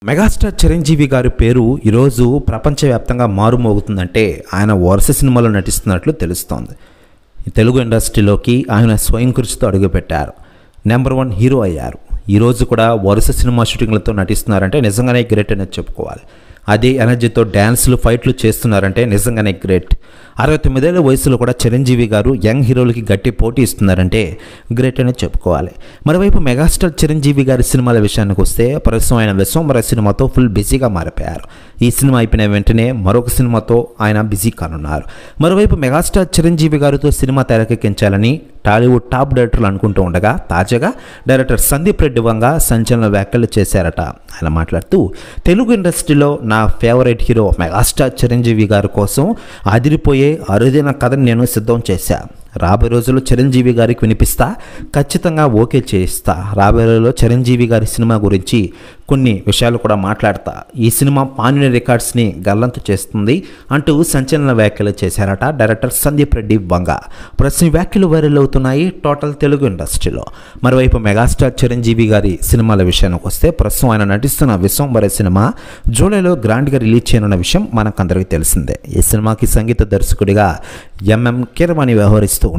Megastar Chiranjeevi గారి పేరు ఈరోజు ప్రపంచవ్యాప్తంగా మారుమోగుతుందంటే ఆయన వరుస సినిమాలో నటిస్తున్నట్లు తెలుస్తోంది. తెలుగు ఇండస్ట్రీలోకి ఆయన స్వయం కృషితో అడుగుపెట్టారు. నెంబర్ 1 హీరో అయ్యారు. ఈరోజు కూడా వరుస సినిమా షూటింగ్లతో నటిస్తున్నారంటే నిజంగానే గ్రేట్ అనేది చెప్పుకోవాలి. అదే ఎనర్జీతో డ్యాన్స్లు ఫైట్లు చేస్తున్నారంటే నిజంగానే గ్రేట్. 69 ఏళ్ల వయసులో కూడా చిరంజీవి గారు యంగ్ హీరోలకి గట్టి పోటీ ఇస్తున్నారంటే గ్రేట్ అనేది చెప్పుకోవాలి. మరోవైపు మెగాస్టార్ చిరంజీవి గారి సినిమాల విషయానికి వస్తే ప్రస్తుతం ఆయన విశ్వంబర సినిమాతో ఫుల్ బిజీగా మారిపోయారు. ఈ సినిమా అయిపోయిన వెంటనే మరొక సినిమాతో ఆయన బిజీ కానున్నారు. మరోవైపు మెగాస్టార్ చిరంజీవి గారితో సినిమా తెరకెక్కించాలని టాలీవుడ్ టాప్ డైరెక్టర్లు అనుకుంటూ ఉండగా తాజాగా డైరెక్టర్ సందీప్ రెడ్డి వంగ సంచలన వ్యాఖ్యలు చేశారట. ఆయన మాట్లాడుతూ తెలుగు ఇండస్ట్రీలో నా ఫేవరెట్ హీరో మెగాస్టార్ చిరంజీవి గారి కోసం అదిరిపోయే అరుదైన కథను నేను సిద్ధం చేశా. రాబోయే రోజుల్లో చిరంజీవి గారికి వినిపిస్తా, ఖచ్చితంగా ఓకే చేయిస్తా. రాబోయే రోజుల్లో చిరంజీవి గారి సినిమా గురించి కొన్ని విషయాలు కూడా మాట్లాడతా. ఈ సినిమా పాన్ రికార్డ్స్ని గల్లంతు చేస్తుంది అంటూ సంచలన వ్యాఖ్యలు చేశారట డైరెక్టర్ సందీప్ రెడ్డి వంగ. ప్రస్తుతం వ్యాఖ్యలు వైరల్ అవుతున్నాయి టోటల్ తెలుగు ఇండస్ట్రీలో. మరోవైపు మెగాస్టార్ చిరంజీవి గారి సినిమాల విషయానికి వస్తే ప్రస్తుతం ఆయన నటిస్తున్న విశ్వంబర సినిమా జూలైలో గ్రాండ్గా రిలీజ్ చేయనున్న విషయం మనకందరికీ తెలిసిందే. ఈ సినిమాకి సంగీత దర్శకుడిగా ఎంఎం కీరవాణి వ్యవహరిస్తూ